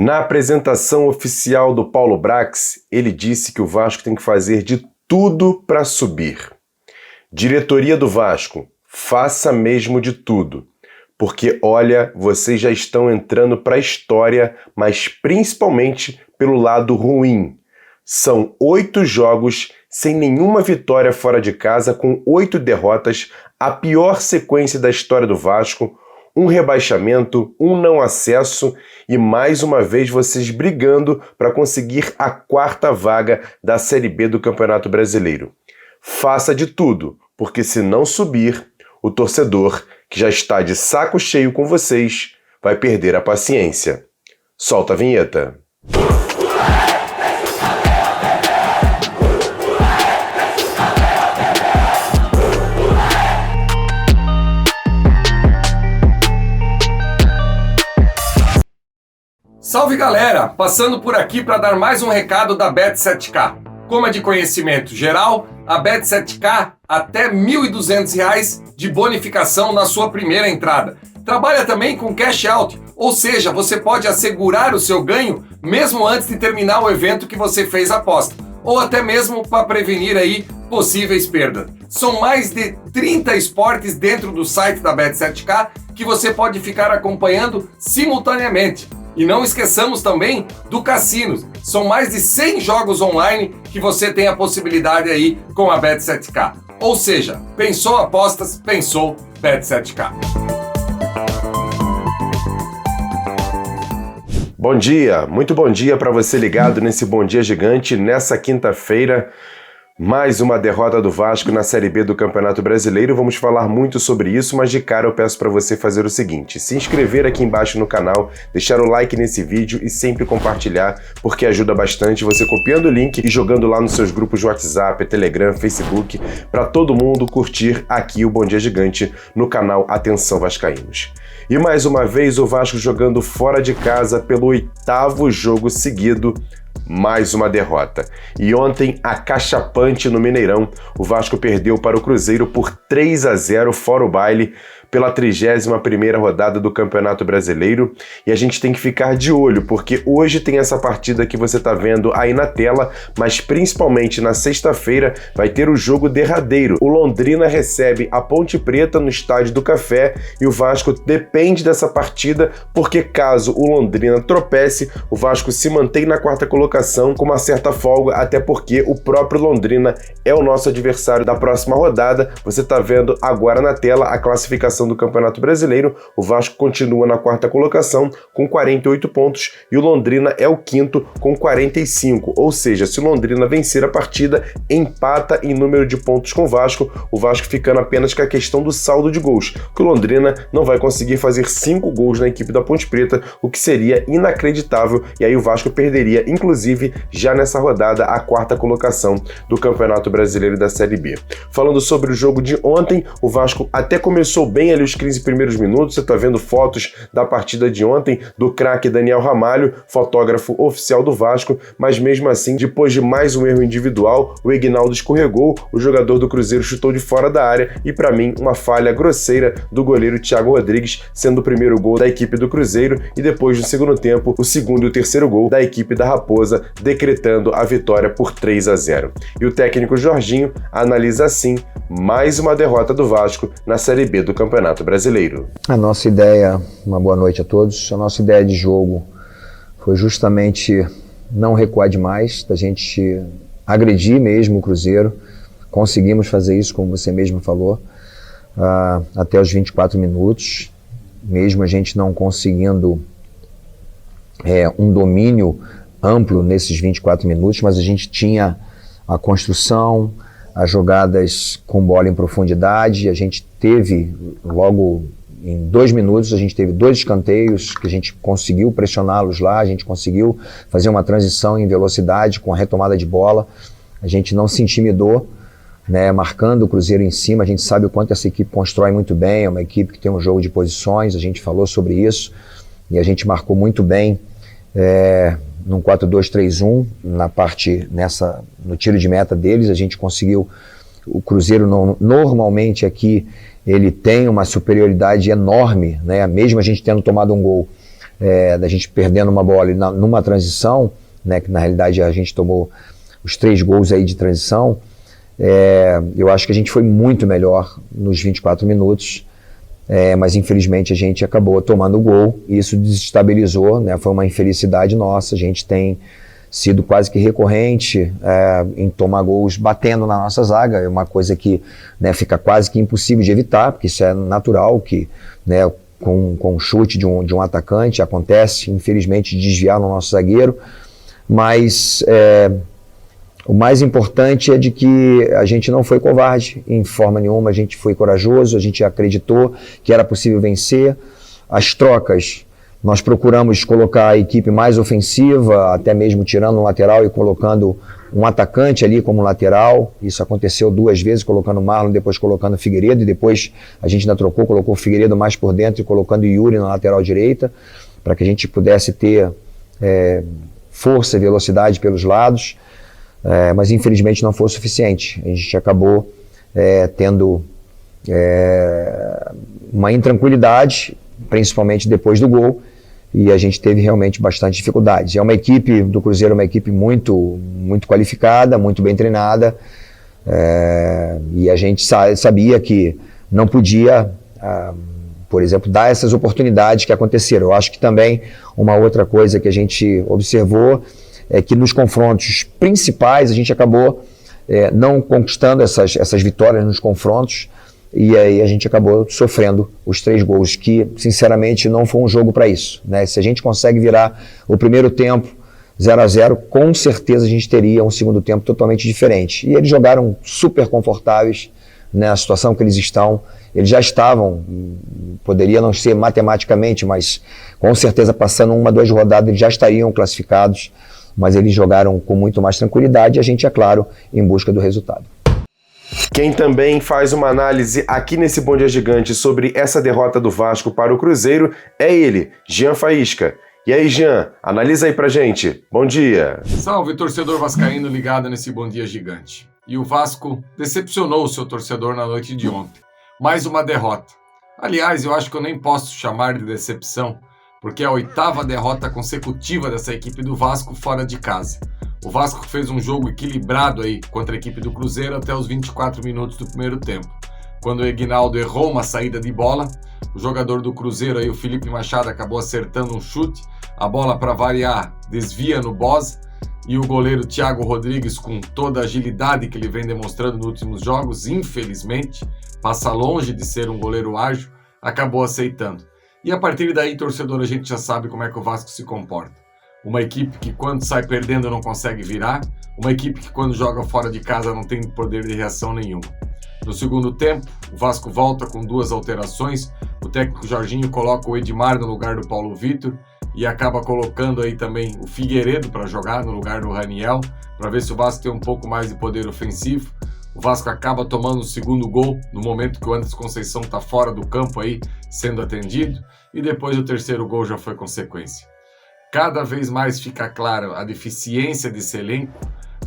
Na apresentação oficial do Paulo Brax, ele disse que o Vasco tem que fazer de tudo para subir. Diretoria do Vasco, faça mesmo de tudo, porque olha, vocês já estão entrando para a história, mas principalmente pelo lado ruim. São 8 jogos sem nenhuma vitória fora de casa, com 8 derrotas, a pior sequência da história do Vasco, um rebaixamento, um não acesso e mais uma vez vocês brigando para conseguir a 4ª vaga da Série B do Campeonato Brasileiro. Faça de tudo, porque se não subir, o torcedor, que já está de saco cheio com vocês, vai perder a paciência. Solta a vinheta. Salve galera, passando por aqui para dar mais um recado da Bet7k. Como é de conhecimento geral, a Bet7k até R$ 1.200 de bonificação na sua primeira entrada. Trabalha também com cash out, ou seja, você pode assegurar o seu ganho mesmo antes de terminar o evento que você fez a aposta, ou até mesmo para prevenir aí possíveis perdas. São mais de 30 esportes dentro do site da Bet7k que você pode ficar acompanhando simultaneamente. E não esqueçamos também do cassino. São mais de 100 jogos online que você tem a possibilidade aí com a Bet7k. Ou seja, pensou apostas, pensou Bet7k. Bom dia, muito bom dia para você ligado nesse Bom Dia Gigante, nessa quinta-feira. Mais uma derrota do Vasco na Série B do Campeonato Brasileiro. Vamos falar muito sobre isso, mas de cara eu peço para você fazer o seguinte: se inscrever aqui embaixo no canal, deixar o like nesse vídeo e sempre compartilhar, porque ajuda bastante você copiando o link e jogando lá nos seus grupos de WhatsApp, Telegram, Facebook, para todo mundo curtir aqui o Bom Dia Gigante no canal Atenção Vascaínos. E mais uma vez o Vasco jogando fora de casa pelo 8º jogo seguido. Mais uma derrota. E ontem, acachapante no Mineirão, o Vasco perdeu para o Cruzeiro por 3-0 fora o baile pela 31ª rodada do Campeonato Brasileiro. E a gente tem que ficar de olho, porque hoje tem essa partida que você está vendo aí na tela, mas principalmente na sexta-feira vai ter o jogo derradeiro. O Londrina recebe a Ponte Preta no Estádio do Café e o Vasco depende dessa partida, porque caso o Londrina tropece, o Vasco se mantém na 4ª colocação com uma certa folga, até porque o próprio Londrina é o nosso adversário da próxima rodada. Você está vendo agora na tela a classificação do Campeonato Brasileiro. O Vasco continua na 4ª colocação com 48 pontos e o Londrina é o 5º com 45, ou seja, se o Londrina vencer a partida, empata em número de pontos com o Vasco ficando apenas com a questão do saldo de gols, que o Londrina não vai conseguir fazer 5 gols na equipe da Ponte Preta, o que seria inacreditável, e aí o Vasco perderia, inclusive, já nessa rodada, a 4ª colocação do Campeonato Brasileiro da Série B. Falando sobre o jogo de ontem, o Vasco até começou bem ali os 15 primeiros minutos. Você está vendo fotos da partida de ontem do craque Daniel Ramalho, fotógrafo oficial do Vasco, mas mesmo assim, depois de mais um erro individual, o Ignaldo escorregou, o jogador do Cruzeiro chutou de fora da área e, para mim, uma falha grosseira do goleiro Thiago Rodrigues, sendo o primeiro gol da equipe do Cruzeiro e depois no segundo tempo, o segundo e o terceiro gol da equipe da Raposa, decretando a vitória por 3-0. E o técnico Jorginho analisa assim mais uma derrota do Vasco na Série B do Campeonato Brasileiro. A nossa ideia, uma boa noite a todos, a nossa ideia de jogo foi justamente não recuar demais, da gente agredir mesmo o Cruzeiro. Conseguimos fazer isso, como você mesmo falou, até os 24 minutos, mesmo a gente não conseguindo um domínio amplo nesses 24 minutos, mas a gente tinha a construção, as jogadas com bola em profundidade. A gente teve, logo em 2 minutos, a gente teve 2 escanteios que a gente conseguiu pressioná-los lá, a gente conseguiu fazer uma transição em velocidade com a retomada de bola. A gente não se intimidou, né, marcando o Cruzeiro em cima. A gente sabe o quanto essa equipe constrói muito bem, é uma equipe que tem um jogo de posições, a gente falou sobre isso, e a gente marcou muito bem num 4-2-3-1, no tiro de meta deles. A gente conseguiu, o Cruzeiro normalmente aqui, ele tem uma superioridade enorme, né, mesmo a gente tendo tomado um gol, da gente perdendo uma bola e numa transição, né, que na realidade a gente tomou os 3 gols aí de transição. Eu acho que a gente foi muito melhor nos 24 minutos, mas infelizmente a gente acabou tomando o gol e isso desestabilizou, né, foi uma infelicidade nossa. A gente tem sido quase que recorrente em tomar gols batendo na nossa zaga, é uma coisa que, né, fica quase que impossível de evitar, porque isso é natural, que, né, com o chute de um atacante acontece, infelizmente, desviar no nosso zagueiro, mas o mais importante é de que a gente não foi covarde em forma nenhuma, a gente foi corajoso, a gente acreditou que era possível vencer. As trocas, nós procuramos colocar a equipe mais ofensiva, até mesmo tirando um lateral e colocando um atacante ali como lateral. Isso aconteceu 2 vezes, colocando o Marlon, depois colocando o Figueiredo, e depois a gente ainda trocou, colocou o Figueiredo mais por dentro e colocando o Yuri na lateral direita, para que a gente pudesse ter força e velocidade pelos lados, mas infelizmente não foi o suficiente. A gente acabou tendo uma intranquilidade, principalmente depois do gol, e a gente teve realmente bastante dificuldades. É uma equipe do Cruzeiro, uma equipe muito qualificada, muito bem treinada, e a gente sabia que não podia, por exemplo, dar essas oportunidades que aconteceram. Eu acho que também uma outra coisa que a gente observou é que nos confrontos principais a gente acabou não conquistando essas vitórias nos confrontos, e aí a gente acabou sofrendo os 3 gols, que sinceramente não foi um jogo para isso, né? Se a gente consegue virar o primeiro tempo 0-0, com certeza a gente teria um segundo tempo totalmente diferente. E eles jogaram super confortáveis, né? A situação que eles já estavam, poderia não ser matematicamente, mas com certeza passando 1, 2 rodadas eles já estariam classificados, mas eles jogaram com muito mais tranquilidade e a gente, é claro, em busca do resultado. Quem também faz uma análise aqui nesse Bom Dia Gigante sobre essa derrota do Vasco para o Cruzeiro é ele, Jean Faísca. E aí, Jean, analisa aí pra gente. Bom dia. Salve, torcedor vascaíno ligado nesse Bom Dia Gigante. E o Vasco decepcionou o seu torcedor na noite de ontem. Mais uma derrota. Aliás, eu acho que eu nem posso chamar de decepção, porque é a 8ª derrota consecutiva dessa equipe do Vasco fora de casa. O Vasco fez um jogo equilibrado aí contra a equipe do Cruzeiro até os 24 minutos do primeiro tempo, quando o Eginaldo errou uma saída de bola. O jogador do Cruzeiro aí, o Felipe Machado, acabou acertando um chute, a bola, para variar, desvia no Bosa, e o goleiro Thiago Rodrigues, com toda a agilidade que ele vem demonstrando nos últimos jogos, infelizmente, passa longe de ser um goleiro ágil, acabou aceitando. E a partir daí, torcedor, a gente já sabe como é que o Vasco se comporta. Uma equipe que quando sai perdendo não consegue virar, uma equipe que quando joga fora de casa não tem poder de reação nenhuma. No segundo tempo, o Vasco volta com 2 alterações, o técnico Jorginho coloca o Edmar no lugar do Paulo Vitor e acaba colocando aí também o Figueiredo para jogar no lugar do Raniel, para ver se o Vasco tem um pouco mais de poder ofensivo. O Vasco acaba tomando o segundo gol no momento que o Anderson Conceição está fora do campo aí, sendo atendido, e depois o terceiro gol já foi consequência. Cada vez mais fica clara a deficiência desse elenco,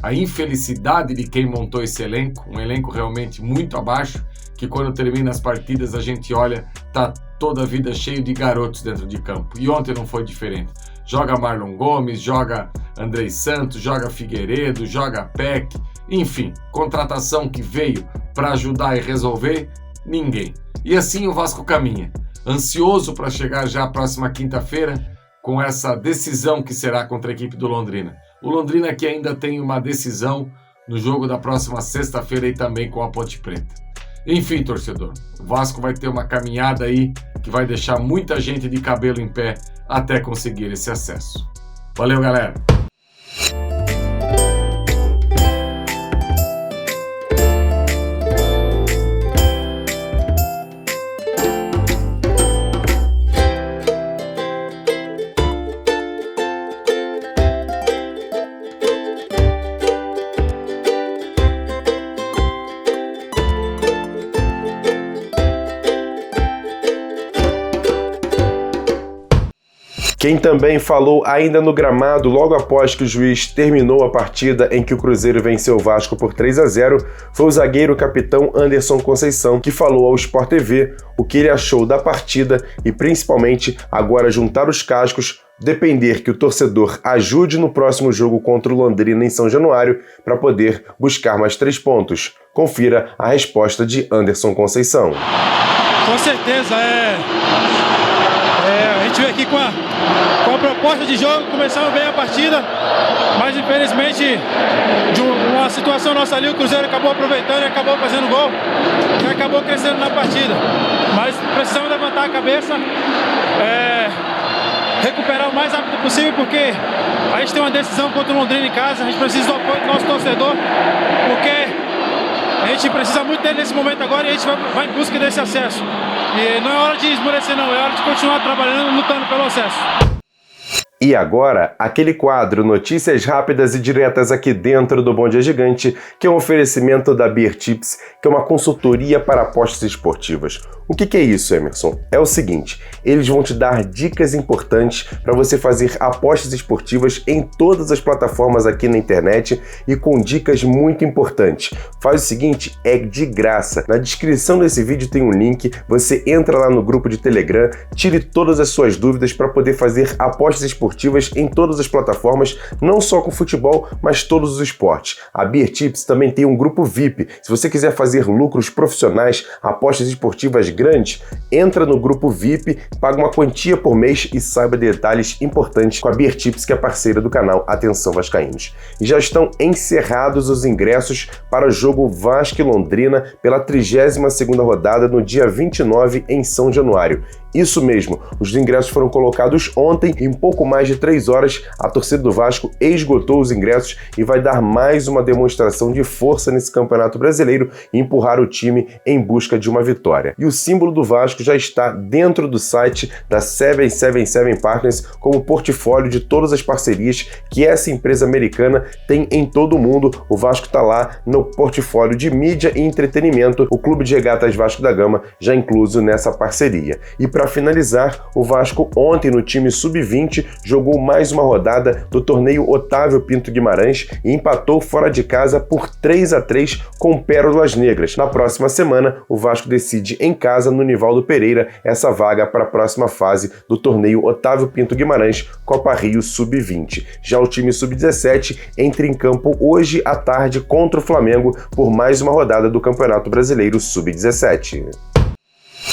a infelicidade de quem montou esse elenco, um elenco realmente muito abaixo, que quando termina as partidas a gente olha, tá toda a vida cheio de garotos dentro de campo. E ontem não foi diferente. Joga Marlon Gomes, joga Andrei Santos, joga Figueiredo, joga Peck, enfim, contratação que veio para ajudar e resolver, ninguém. E assim o Vasco caminha, ansioso para chegar já a próxima quinta-feira, com essa decisão que será contra a equipe do Londrina. O Londrina que ainda tem uma decisão no jogo da próxima sexta-feira e também com a Ponte Preta. Enfim, torcedor, o Vasco vai ter uma caminhada aí que vai deixar muita gente de cabelo em pé até conseguir esse acesso. Valeu, galera! Quem também falou ainda no gramado logo após que o juiz terminou a partida em que o Cruzeiro venceu o Vasco por 3-0 foi o zagueiro capitão Anderson Conceição, que falou ao Sport TV o que ele achou da partida e principalmente agora juntar os cascos, depender que o torcedor ajude no próximo jogo contra o Londrina em São Januário para poder buscar mais 3 pontos. Confira a resposta de Anderson Conceição. Com certeza, a gente veio aqui com a proposta de jogo, começamos bem a partida, mas infelizmente de uma situação nossa ali, o Cruzeiro acabou aproveitando e acabou fazendo gol, e acabou crescendo na partida. Mas precisamos levantar a cabeça, recuperar o mais rápido possível, porque a gente tem uma decisão contra o Londrina em casa, a gente precisa do apoio do nosso torcedor, porque a gente precisa muito dele nesse momento agora e a gente vai em busca desse acesso. E não é hora de esmorecer não, é hora de continuar trabalhando, lutando pelo acesso. E agora, aquele quadro Notícias Rápidas e Diretas aqui dentro do Bom Dia Gigante, que é um oferecimento da Beer Tips, que é uma consultoria para apostas esportivas. O que é isso, Emerson? É o seguinte, eles vão te dar dicas importantes para você fazer apostas esportivas em todas as plataformas aqui na internet e com dicas muito importantes. Faz o seguinte, é de graça. Na descrição desse vídeo tem um link, você entra lá no grupo de Telegram, tire todas as suas dúvidas para poder fazer apostas esportivas em todas as plataformas, não só com futebol, mas todos os esportes. A Beer Tips também tem um grupo VIP. Se você quiser fazer lucros profissionais, apostas esportivas grandes, entra no grupo VIP, paga uma quantia por mês e saiba detalhes importantes com a Beer Tips, que é parceira do canal Atenção Vascaínos. E já estão encerrados os ingressos para o jogo Vasco e Londrina pela 32ª rodada no dia 29 em São Januário. Isso mesmo, os ingressos foram colocados ontem, em pouco mais de 3 horas, a torcida do Vasco esgotou os ingressos e vai dar mais uma demonstração de força nesse Campeonato Brasileiro e empurrar o time em busca de uma vitória. E o símbolo do Vasco já está dentro do site da 777 Partners como portfólio de todas as parcerias que essa empresa americana tem em todo o mundo. O Vasco está lá no portfólio de mídia e entretenimento, o Clube de Regatas Vasco da Gama já incluso nessa parceria. E para finalizar, o Vasco ontem no time sub-20 jogou mais uma rodada do torneio Otávio Pinto Guimarães e empatou fora de casa por 3-3 com Pérolas Negras. Na próxima semana, o Vasco decide em casa no Nivaldo Pereira essa vaga para a próxima fase do torneio Otávio Pinto Guimarães Copa Rio Sub-20. Já o time sub-17 entra em campo hoje à tarde contra o Flamengo por mais uma rodada do Campeonato Brasileiro Sub-17.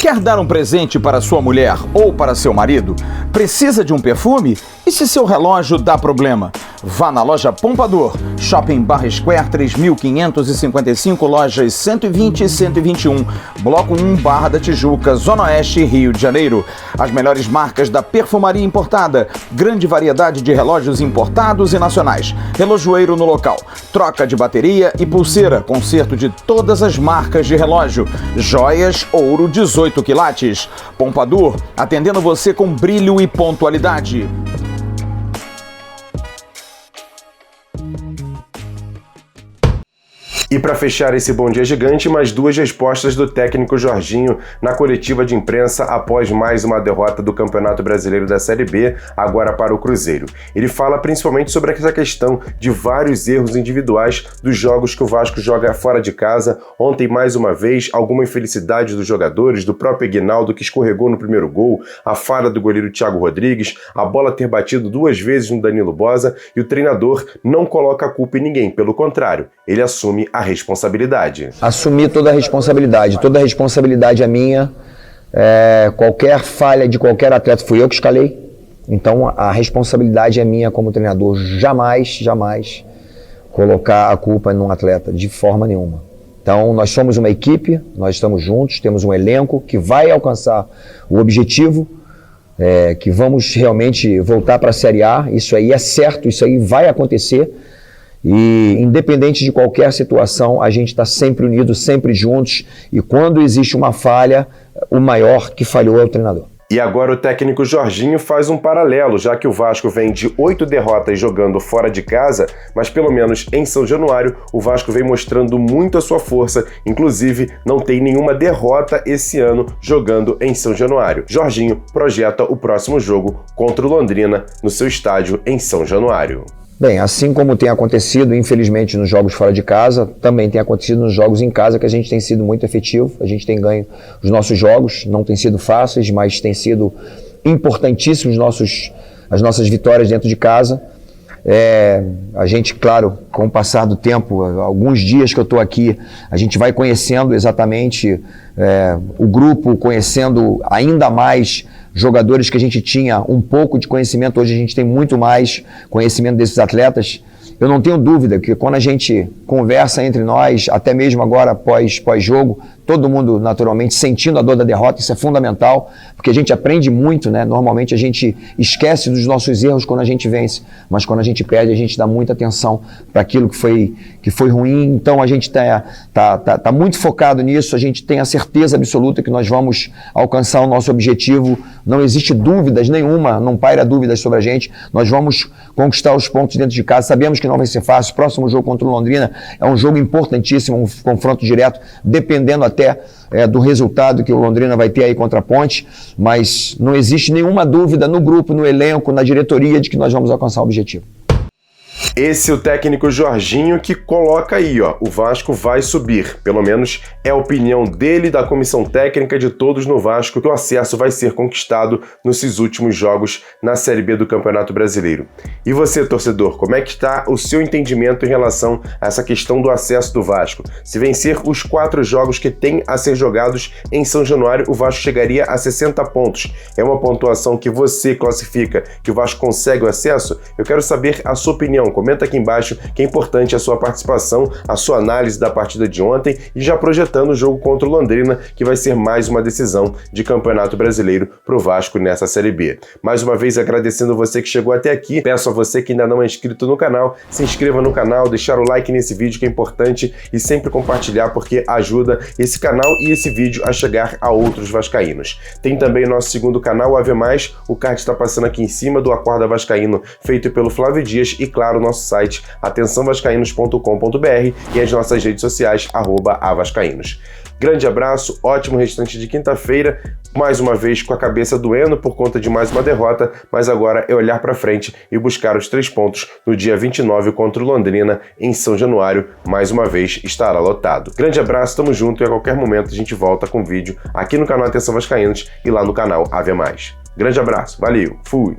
Quer dar um presente para sua mulher ou para seu marido? Precisa de um perfume? E se seu relógio dá problema? Vá na loja Pompador, Shopping Barra Square 3555, lojas 120 e 121, Bloco 1, Barra da Tijuca, Zona Oeste, Rio de Janeiro. As melhores marcas da perfumaria importada, grande variedade de relógios importados e nacionais, relojoeiro no local, troca de bateria e pulseira, conserto de todas as marcas de relógio, joias, ouro 18 quilates. Pompador, atendendo você com brilho e pontualidade. E para fechar esse Bom Dia Gigante, mais 2 respostas do técnico Jorginho na coletiva de imprensa após mais uma derrota do Campeonato Brasileiro da Série B, agora para o Cruzeiro. Ele fala principalmente sobre essa questão de vários erros individuais dos jogos que o Vasco joga fora de casa. Ontem, mais uma vez, alguma infelicidade dos jogadores, do próprio Aguinaldo que escorregou no primeiro gol, a falha do goleiro Thiago Rodrigues, a bola ter batido 2 vezes no Danilo Boza e o treinador não coloca a culpa em ninguém, pelo contrário, ele assume a responsabilidade. Assumir toda a responsabilidade é minha. Qualquer falha de qualquer atleta fui eu que escalei, então a responsabilidade é minha como treinador. Jamais colocar a culpa num atleta, de forma nenhuma. Então nós somos uma equipe, nós estamos juntos, temos um elenco que vai alcançar o objetivo, que vamos realmente voltar para a Série A. Isso aí é certo, isso aí vai acontecer. E independente de qualquer situação, a gente está sempre unido, sempre juntos, e quando existe uma falha, o maior que falhou é o treinador. E agora o técnico Jorginho faz um paralelo, já que o Vasco vem de 8 derrotas jogando fora de casa, mas pelo menos em São Januário o Vasco vem mostrando muito a sua força, inclusive não tem nenhuma derrota esse ano jogando em São Januário. Jorginho projeta o próximo jogo contra o Londrina no seu estádio em São Januário. Bem, assim como tem acontecido, infelizmente, nos jogos fora de casa, também tem acontecido nos jogos em casa, que a gente tem sido muito efetivo, a gente tem ganho os nossos jogos, não tem sido fáceis, mas tem sido importantíssimos as nossas vitórias dentro de casa. A gente, claro, com o passar do tempo, alguns dias que eu estou aqui, a gente vai conhecendo exatamente o grupo, conhecendo ainda mais jogadores que a gente tinha um pouco de conhecimento, hoje a gente tem muito mais conhecimento desses atletas. Eu não tenho dúvida que quando a gente conversa entre nós, até mesmo agora pós-jogo, todo mundo naturalmente sentindo a dor da derrota, isso é fundamental, porque a gente aprende muito, né? Normalmente a gente esquece dos nossos erros quando a gente vence, mas quando a gente perde a gente dá muita atenção para aquilo que foi ruim, então a gente tá muito focado nisso, a gente tem a certeza absoluta que nós vamos alcançar o nosso objetivo, não existe dúvidas nenhuma, não paira dúvidas sobre a gente, nós vamos conquistar os pontos dentro de casa, sabemos que não vai ser fácil, o próximo jogo contra o Londrina é um jogo importantíssimo, um confronto direto, dependendo até do resultado que o Londrina vai ter aí contra a Ponte, mas não existe nenhuma dúvida no grupo, no elenco, na diretoria de que nós vamos alcançar o objetivo. Esse é o técnico Jorginho que coloca aí, o Vasco vai subir. Pelo menos é a opinião dele, da comissão técnica, de todos no Vasco, que o acesso vai ser conquistado nesses últimos jogos na Série B do Campeonato Brasileiro. E você, torcedor, como é que está o seu entendimento em relação a essa questão do acesso do Vasco? Se vencer os 4 jogos que tem a ser jogados em São Januário, o Vasco chegaria a 60 pontos. É uma pontuação que você classifica que o Vasco consegue o acesso? Eu quero saber a sua opinião. Comenta aqui embaixo que é importante a sua participação, a sua análise da partida de ontem e já projetando o jogo contra o Londrina, que vai ser mais uma decisão de Campeonato Brasileiro para o Vasco nessa Série B. Mais uma vez agradecendo você que chegou até aqui, peço a você que ainda não é inscrito no canal, se inscreva no canal, deixar o like nesse vídeo que é importante e sempre compartilhar porque ajuda esse canal e esse vídeo a chegar a outros vascaínos. Tem também nosso segundo canal, o AV+, o card está passando aqui em cima do Acorda Vascaíno, feito pelo Flávio Dias e, claro, nosso site atençãovascaínos.com.br e as nossas redes sociais @avascaínos. Grande abraço, ótimo restante de quinta-feira, mais uma vez com a cabeça doendo por conta de mais uma derrota, mas agora é olhar para frente e buscar os 3 pontos no dia 29 contra o Londrina em São Januário, mais uma vez estará lotado. Grande abraço, tamo junto e a qualquer momento a gente volta com vídeo aqui no canal Atenção Vascaínos e lá no canal AV+. Grande abraço, valeu, fui!